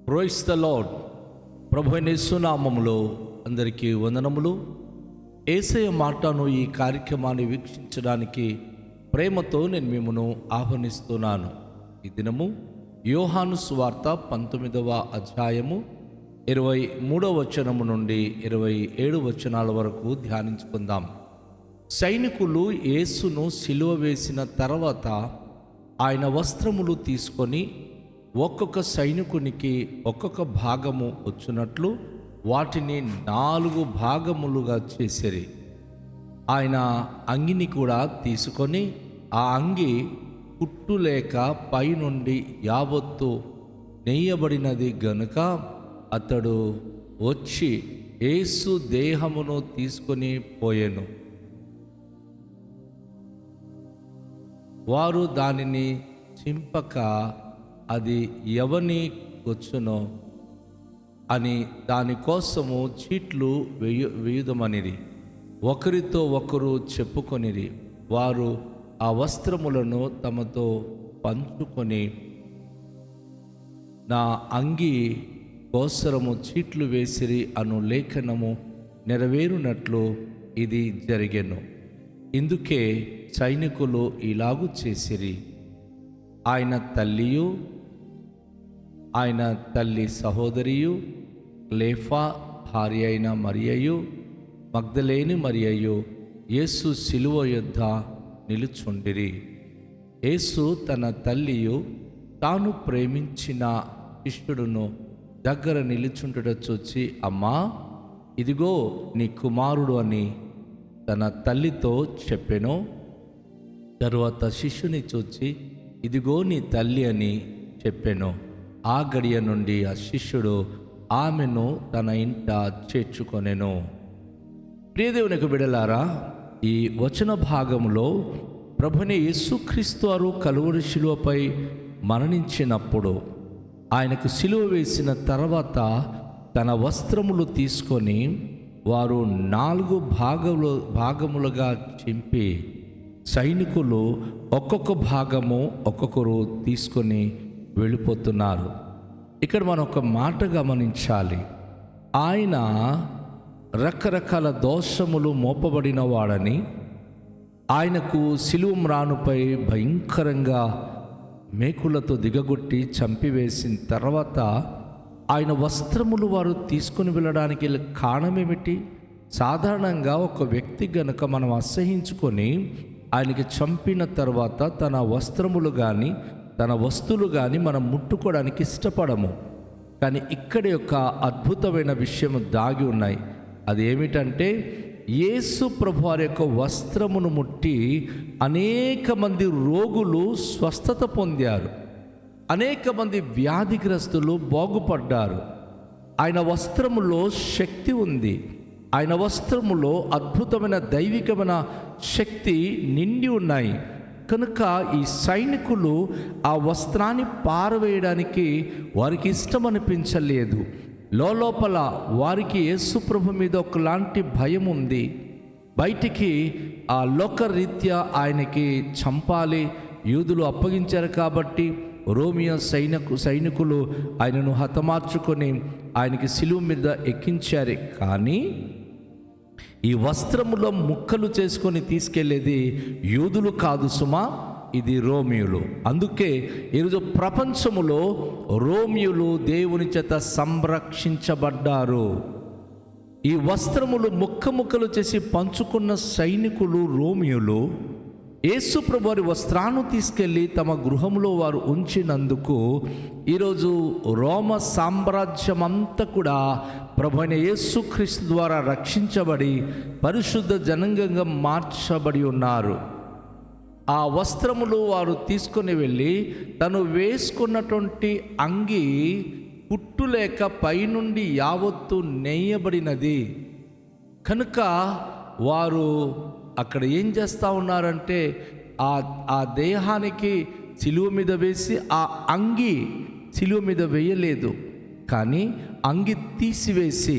Praise the lord. ప్రభువైన యేసు నామములో అందరికీ వందనములు. యేసయ్య మాటను ఈ కార్యక్రమాన్ని వీక్షించడానికి ప్రేమతో నేను మిమ్మను ఆహ్వానిస్తున్నాను. ఈ దినము యోహాను సువార్త 19వ అధ్యాయము 23వ వచనము నుండి 27 వచనాల వరకు ధ్యానించుకుందాం. సైనికులు యేసును సిలువ వేసిన తర్వాత ఆయన వస్త్రములు తీసుకొని ఒక్కొక్క సైనికునికి ఒక్కొక్క భాగము వచ్చినట్లు వాటిని 4 భాగములుగా చేసిరి. ఆయన అంగిని కూడా తీసుకొని ఆ అంగి కుట్టు లేక పైనుండి యావత్తు నెయ్యబడినది గనుక అతడు వచ్చి యేసు దేహమును తీసుకొని పోయెను. వారు దానిని చింపక అది ఎవని వచ్చునో అని దానికోసము చీట్లు వేయుదమనిరి. ఒకరితో ఒకరు చెప్పుకొనిరి. వారు ఆ వస్త్రములను తమతో పంచుకొని, నా అంగి కోసరము చీట్లు వేసిరి అను లేఖనము నెరవేరునట్లు ఇది జరిగెను. ఇందుకే సైనికులు ఇలాగు చేసిరి. ఆయన తల్లియు ఆయన తల్లి సహోదరియు లేఫా భార్య అయిన మరియయు మగ్దలేని మరియయు యేసు సిలువ యొద్ద నిలుచుండిరి. యేసు తన తల్లియు తాను ప్రేమించిన శిష్యుడును దగ్గర నిలుచుండుట చూచి, అమ్మా, ఇదిగో నీ కుమారుడు అని తన తల్లితో చెప్పెను. తరువాత శిష్యుని చూచి, ఇదిగో నీ తల్లి అని చెప్పెను. ఆ గడియ నుండి ఆ శిష్యుడు ఆమెను తన ఇంట చేర్చుకొనెను. ప్రియదేవునికి బిడలారా, ఈ వచన భాగంలో ప్రభుని యేసుక్రీస్తు వారు కలువరి శిలువపై మరణించినప్పుడు ఆయనకు సిలువ వేసిన తర్వాత తన వస్త్రములు తీసుకొని వారు 4 భాగములుగా చింపి సైనికులు ఒక్కొక్క భాగము ఒక్కొక్కరు తీసుకొని వెళ్ళిపోతున్నారు. ఇక్కడ మనం ఒక మాట గమనించాలి. ఆయన రకరకాల దోషములు మోపబడిన వాడని, ఆయనకు సిలువ మ్రానుపై భయంకరంగా మేకులతో దిగగొట్టి చంపివేసిన తర్వాత ఆయన వస్త్రములు వారు తీసుకొని వెళ్ళడానికి కారణమేమిటి? సాధారణంగా ఒక వ్యక్తి గనుక మనం అసహించుకొని ఆయనకి చంపిన తర్వాత తన వస్త్రములు కానీ తన వస్తువులు కానీ మనం ముట్టుకోవడానికి ఇష్టపడము. కానీ ఇక్కడ యొక్క అద్భుతమైన విషయం దాగి ఉన్నాయి. అది ఏమిటంటే, యేసు ప్రభు వారి యొక్క వస్త్రమును ముట్టి అనేక మంది రోగులు స్వస్థత పొందారు. అనేక మంది వ్యాధిగ్రస్తులు బాగుపడ్డారు. ఆయన వస్త్రములో శక్తి ఉంది. ఆయన వస్త్రములో అద్భుతమైన దైవికమైన శక్తి నిండి ఉన్నాయి. కనుక ఈ సైనికులు ఆ వస్త్రాన్ని పారవేయడానికి వారికి ఇష్టం అనిపించలేదు. లోపల వారికి యేసు ప్రభు మీద ఒకలాంటి భయం ఉంది. బయటికి ఆ లోకరీత్యా ఆయనకి చంపాలి, యూదులు అప్పగించారు కాబట్టి రోమియో సైనికులు ఆయనను హతమార్చుకొని ఆయనకి సిలువ మీద ఎక్కించారు. కానీ ఈ వస్త్రములో ముక్కలు చేసుకొని తీసుకెళ్లేది యూదులు కాదు సుమా, ఇది రోమియులు. అందుకే ఈరోజు ప్రపంచములో రోమియులు దేవుని చేత సంరక్షించబడ్డారు. ఈ వస్త్రములు ముక్కలు చేసి పంచుకున్న సైనికులు రోమియులు యేసు ప్రభు వారి వస్త్రాన్ని తీసుకెళ్ళి తమ గృహంలో వారు ఉంచినందుకు ఈరోజు రోమ సామ్రాజ్యం అంతా కూడా ప్రభు అయిన యేసుక్రీస్తు ద్వారా రక్షించబడి పరిశుద్ధ జనాంగంగా మార్చబడి ఉన్నారు. ఆ వస్త్రములు వారు తీసుకొని వెళ్ళి తను వేసుకున్నటువంటి అంగి కుట్టు లేక పైనుండి యావత్తు నెయ్యబడినది కనుక వారు అక్కడ ఏం చేస్తూ ఉన్నారంటే ఆ దేహానికి సిలువ మీద వేసి ఆ అంగి సిలువ మీద వేయలేదు, కానీ అంగి తీసివేసి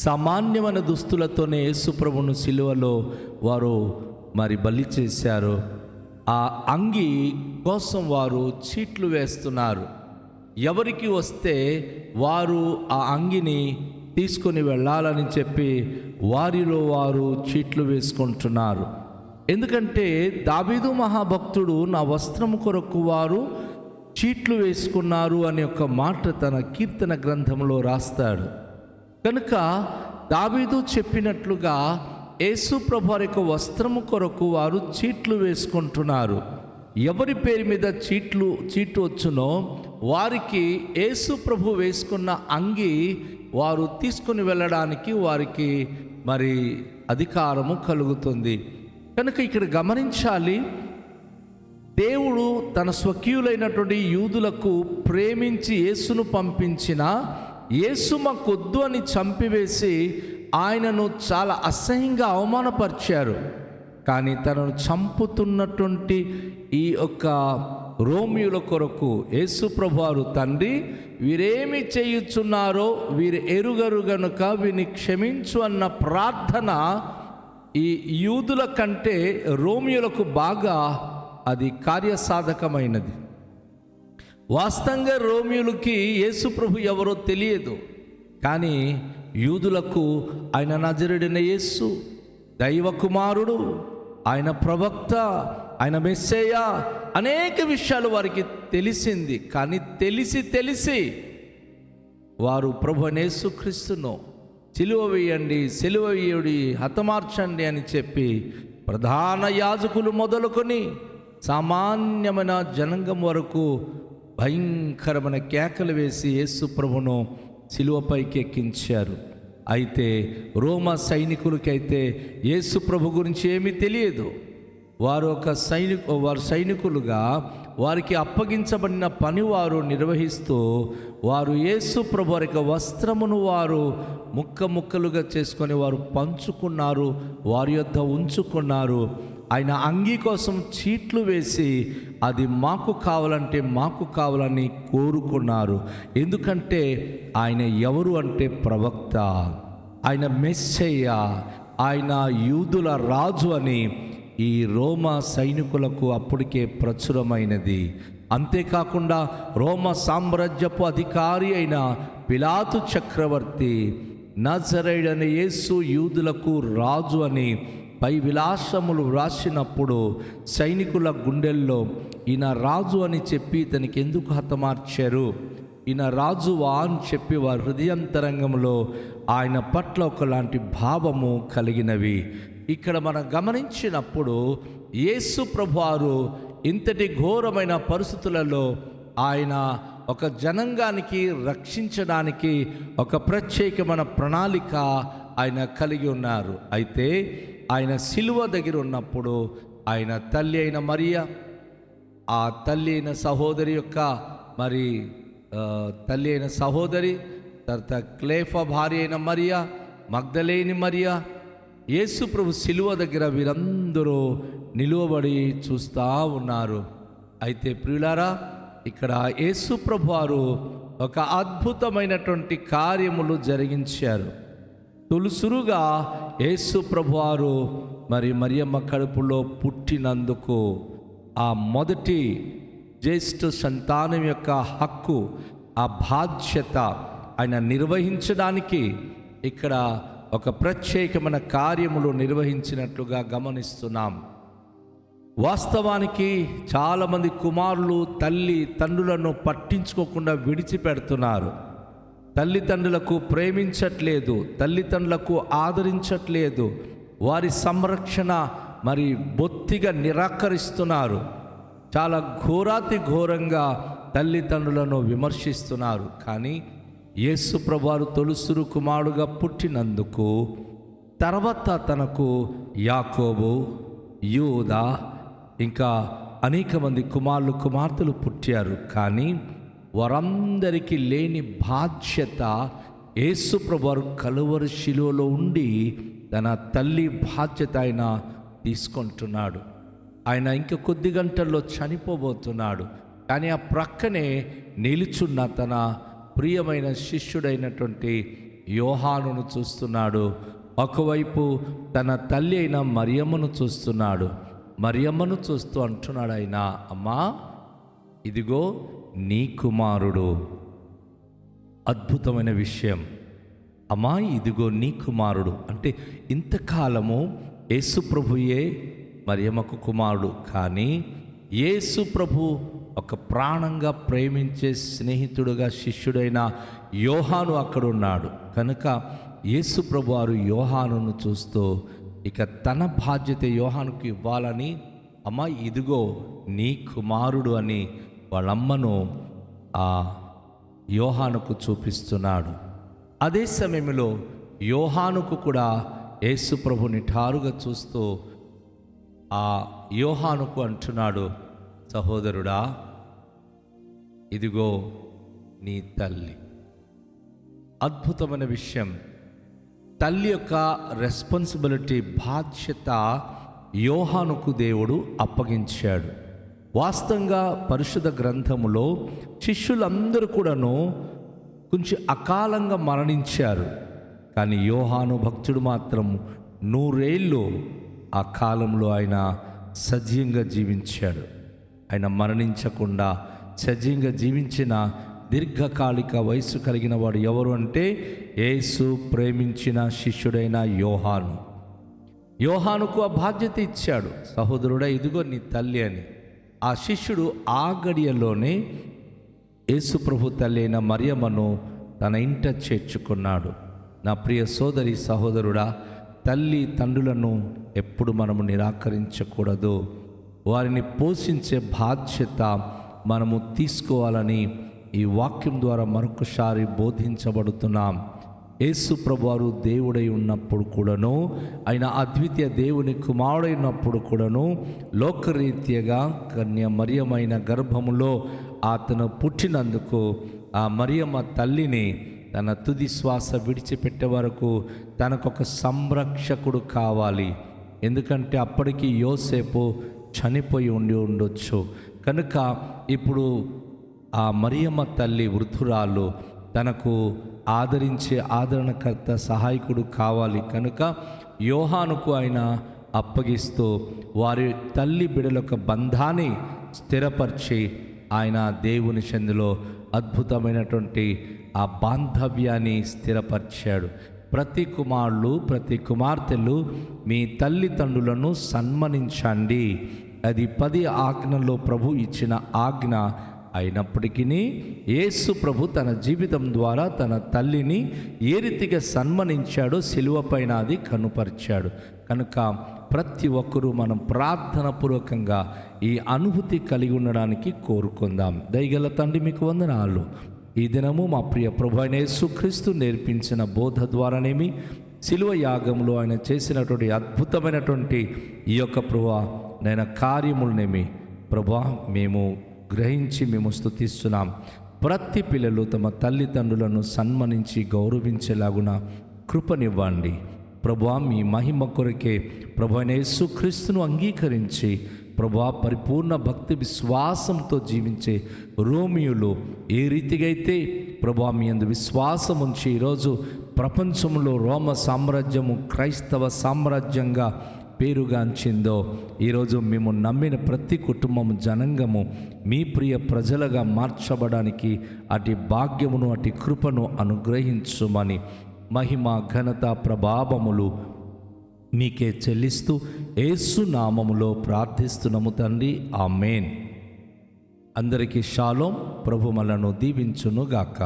సామాన్యమైన దుస్తులతోనే యేసుప్రభును సిలువలో వారు బలి చేశారు. ఆ అంగి కోసం వారు చీట్లు వేస్తున్నారు. ఎవరికి వస్తే వారు ఆ అంగిని తీసుకొని వెళ్ళాలని చెప్పి వారిలో వారు చీట్లు వేసుకుంటున్నారు. ఎందుకంటే దావీదు మహాభక్తుడు నా వస్త్రము కొరకు వారు చీట్లు వేసుకున్నారు అనే ఒక మాట తన కీర్తన గ్రంథంలో రాస్తాడు. కనుక దావీదు చెప్పినట్లుగా యేసు ప్రభు వారి యొక్క వస్త్రము కొరకు వారు చీట్లు వేసుకుంటున్నారు. ఎవరి పేరు మీద చీటు వచ్చునో వారికి యేసు ప్రభు వేసుకున్న అంగి వారు తీసుకుని వెళ్ళడానికి వారికి మరి అధికారము కలుగుతుంది. కనుక ఇక్కడ గమనించాలి, దేవుడు తన స్వకీయులైనటువంటి యూదులకు ప్రేమించి యేసును పంపించిన యేసు మాకొద్దు అని చంపివేసి ఆయనను చాలా అసహ్యంగా అవమానపరిచారు. కానీ తనను చంపుతున్నటువంటి ఈ యొక్క రోమియుల కొరకు యేసు ప్రభువారు, తండ్రి వీరేమి చేయుచున్నారో వీరు ఎరుగరు గనుక వీరిని క్షమించు అన్న ప్రార్థన ఈ యూదుల కంటే రోమియులకు బాగా అది కార్యసాధకమైనది. వాస్తవంగా రోమియులకి యేసు ప్రభు ఎవరో తెలియదు, కానీ యూదులకు ఆయన నజరేయుడైన యేసు దైవ కుమారుడు, ఆయన ప్రవక్త, ఆయన మెస్సయ్య, అనేక విషయాలు వారికి తెలిసింది. కానీ తెలిసి వారు ప్రభు యేసుక్రీస్తును సిలువ వేయండి, సిలువ వేయుడి, హతమార్చండి అని చెప్పి ప్రధాన యాజకులు మొదలుకొని సామాన్యమైన జనాంగం వరకు భయంకరమైన కేకలు వేసి యేసు ప్రభును సిలువపైకి ఎక్కించారు. అయితే రోమా సైనికులకైతే యేసు ప్రభు గురించి ఏమీ తెలియదు. వారు సైనికులుగా వారికి అప్పగించబడిన పని వారు నిర్వహిస్తూ వారు యేసు ప్రభు వారి యొక్క వస్త్రమును వారు ముక్కలుగా చేసుకొని వారు పంచుకున్నారు, వారి యొద్ద ఉంచుకున్నారు. ఆయన అంగీ కోసం చీట్లు వేసి అది మాకు కావాలని కోరుకున్నారు. ఎందుకంటే ఆయన ఎవరు అంటే ప్రవక్త, ఆయన మెస్సయ్య, ఆయన యూదుల రాజు అని ఈ రోమా సైనికులకు అప్పటికే ప్రచురమైనది. అంతేకాకుండా రోమా సామ్రాజ్యపు అధికారి అయిన పిలాతు చక్రవర్తి నజరేయుడైన యేసు యూదులకు రాజు అని పై విలాసములు వ్రాసినప్పుడు సైనికుల గుండెల్లో ఈయన రాజు అని చెప్పి ఇతనికి ఎందుకు హతమార్చారు, ఈయన రాజువా అని చెప్పి వారి హృదయంతరంగంలో ఆయన పట్ల ఒకలాంటి భావము కలిగినవి. ఇక్కడ మనం గమనించినప్పుడు యేసు ప్రభువారు ఇంతటి ఘోరమైన పరిస్థితులలో ఆయన ఒక జనాంగానికి రక్షించడానికి ఒక ప్రత్యేకమైన ప్రణాళిక ఆయన కలిగి ఉన్నారు. అయితే ఆయన సిలువ దగ్గర ఉన్నప్పుడు ఆయన తల్లి అయిన మరియా, ఆ తల్లి అయిన సహోదరి యొక్క తల్లి అయిన సహోదరి, తర్వాత క్లేఫా భార్య అయిన మరియా, మగ్దలేని మరియా, యేసు ప్రభు సిలువ దగ్గర వీరందరూ నిలువబడి చూస్తూ ఉన్నారు. అయితే ప్రియులారా, ఇక్కడ యేసు ప్రభు వారు ఒక అద్భుతమైనటువంటి కార్యములు జరిగించారు. తొలుసురుగా యేసు ప్రభువారు మరియమ్మ కడుపులో పుట్టినందుకు ఆ మొదటి జ్యేష్ఠ సంతానం యొక్క హక్కు, ఆ బాధ్యత ఆయన నిర్వహించడానికి ఇక్కడ ఒక ప్రత్యేకమైన కార్యములు నిర్వహించినట్లుగా గమనిస్తున్నాం. వాస్తవానికి చాలామంది కుమారులు తండ్రులను పట్టించుకోకుండా విడిచిపెడుతున్నారు. తల్లిదండ్రులకు ప్రేమించట్లేదు, తల్లిదండ్రులకు ఆదరించట్లేదు, వారి సంరక్షణ బొత్తిగా నిరాకరిస్తున్నారు. చాలా ఘోరంగా తల్లిదండ్రులను విమర్శిస్తున్నారు. కానీ యేసు ప్రభువారు తొలుసురు కుమారుడుగా పుట్టినందుకు తర్వాత తనకు యాకోబు, యూదా, ఇంకా అనేక మంది కుమార్తెలు పుట్టారు. కానీ వారందరికీ లేని బాధ్యత యేసు ప్రభువారు కలువరి శిలువలో ఉండి తన తల్లి బాధ్యత ఆయన తీసుకుంటున్నాడు. ఆయన ఇంకా కొద్ది గంటల్లో చనిపోబోతున్నాడు. కానీ ఆ ప్రక్కనే నిలుచున్న తన ప్రియమైన శిష్యుడైనటువంటి యోహానును చూస్తున్నాడు. ఒకవైపు తన తల్లి అయిన మరియమ్మను చూస్తున్నాడు. మరియమ్మను చూస్తూ అంటున్నాడు ఆయన, అమ్మా, ఇదిగో నీ కుమారుడు. అద్భుతమైన విషయం. అమ్మా, ఇదిగో నీ కుమారుడు అంటే ఇంతకాలము యేసు ప్రభుయే మరియమ్మకు కుమారుడు, కానీ యేసు ప్రభు ఒక ప్రాణంగా ప్రేమించే స్నేహితుడుగా శిష్యుడైన యోహాను అక్కడ ఉన్నాడు కనుక యేసు ప్రభు వారు యోహానును చూస్తూ ఇక తన బాధ్యత యోహానుకు ఇవ్వాలని, అమ్మ ఇదిగో నీ కుమారుడు అని వాళ్ళమ్మను ఆ యోహానుకు చూపిస్తున్నాడు. అదే సమయంలో యోహానుకు కూడా యేసు ప్రభు నిఠారుగా చూస్తూ ఆ యోహానుకు అంటున్నాడు, సహోదరుడా, ఇదిగో నీ తల్లి. అద్భుతమైన విషయం. తల్లి యొక్క రెస్పాన్సిబిలిటీ, బాధ్యత యోహానుకు దేవుడు అప్పగించాడు. వాస్తవంగా పరిశుద్ధ గ్రంథములో శిష్యులందరూ కూడాను కొంచెం అకాలంగా మరణించారు, కానీ యోహాను భక్తుడు మాత్రం 100 ఏళ్ళు ఆ కాలంలో ఆయన సజీవంగా జీవించాడు. ఆయన మరణించకుండా సజీవంగా జీవించిన దీర్ఘకాలిక వయసు కలిగిన వాడు ఎవరు అంటే యేసు ప్రేమించిన శిష్యుడైన యోహాను. యోహానుకు ఆ బాధ్యత ఇచ్చాడు, సహోదరుడా ఇదిగో నీ తల్లి అని. ఆ శిష్యుడు ఆ గడియలోనే యేసు ప్రభు తల్లి అయిన మరియమ్మను తన ఇంట చేర్చుకున్నాడు. నా ప్రియ సోదరి సహోదరుడా, తల్లి తండ్రులను ఎప్పుడు మనము నిరాకరించకూడదు. వారిని పోషించే బాధ్యత మనము తీసుకోవాలని ఈ వాక్యం ద్వారా మరొకసారి బోధించబడుతున్నాం. యేసు ప్రభువారు దేవుడై ఉన్నప్పుడు కూడాను, ఆయన అద్వితీయ దేవుని కుమారుడై ఉన్నప్పుడు కూడాను లోకరీత్యగా కన్య మరియమైన గర్భములో అతను పుట్టినందుకు ఆ మరియమ్మ తల్లిని తన తుది శ్వాస విడిచిపెట్టే వరకు తనకొక సంరక్షకుడు కావాలి. ఎందుకంటే అప్పటికి యోసేపు చనిపోయి ఉండొచ్చు కనుక ఇప్పుడు ఆ మరియమ్మ తల్లి వృద్ధురాలు తనకు ఆదరించే ఆదరణకర్త సహాయకుడు కావాలి కనుక యోహానుకు ఆయన అప్పగిస్తూ వారి తల్లి బిడ్డల బంధాన్ని స్థిరపరిచి ఆయన దేవుని చెందులో అద్భుతమైనటువంటి ఆ బాంధవ్యాన్ని స్థిరపరిచాడు. ప్రతి కుమారులు ప్రతి కుమార్తెలు మీ తల్లిదండ్రులను సన్మానించండి, అది 10 ఆజ్ఞల్లో ప్రభు ఇచ్చిన ఆజ్ఞ అయినప్పటికీ యేసు ప్రభు తన జీవితం ద్వారా తన తల్లిని ఏ రీతిగా సన్మానించాడో శిలువపైన అది కనుపరిచాడు. కనుక ప్రతి ఒక్కరూ మనం ప్రార్థనాపూర్వకంగా ఈ అనుభూతి కలిగి ఉండడానికి కోరుకుందాం. దయగల తండ్రి మీకు వందనాలు. ఈ దినము మా ప్రియ ప్రభు అయిన యేసుక్రీస్తు నేర్పించిన బోధ ద్వారానేమి శిలువ యాగంలో ఆయన చేసినటువంటి అద్భుతమైనటువంటి ఈ యొక్క ప్రభువా నైనా కార్యములనేమి ప్రభువా మేము గ్రహించి మేము స్తుతిస్తున్నాం. ప్రతి పిల్లలు తమ తల్లిదండ్రులను సన్మానించి గౌరవించేలాగున కృపనివ్వండి ప్రభువా. మీ మహిమ కొరకే ప్రభు అయిన యేసుక్రీస్తును అంగీకరించి ప్రభువా పరిపూర్ణ భక్తి విశ్వాసంతో జీవించే రోమియోలు ఏ రీతిగా అయితే ప్రభువా మీ యందు విశ్వాసం ఉంచి ఈరోజు ప్రపంచంలో రోమ సామ్రాజ్యము క్రైస్తవ సామ్రాజ్యంగా పేరుగాంచిందో, ఈరోజు మేము నమ్మిన ప్రతి కుటుంబము జనాంగము మీ ప్రియ ప్రజలుగా మార్చబడానికి అటు భాగ్యమును అటు కృపను అనుగ్రహించుమని మహిమ ఘనత ప్రభావములు మీకే చెల్లిస్తూ యేసు నామములో ప్రార్థిస్తున్నాము తండ్రి, ఆమేన్. అందరికీ షాలోం. ప్రభు మనలను దీవించునుగాక.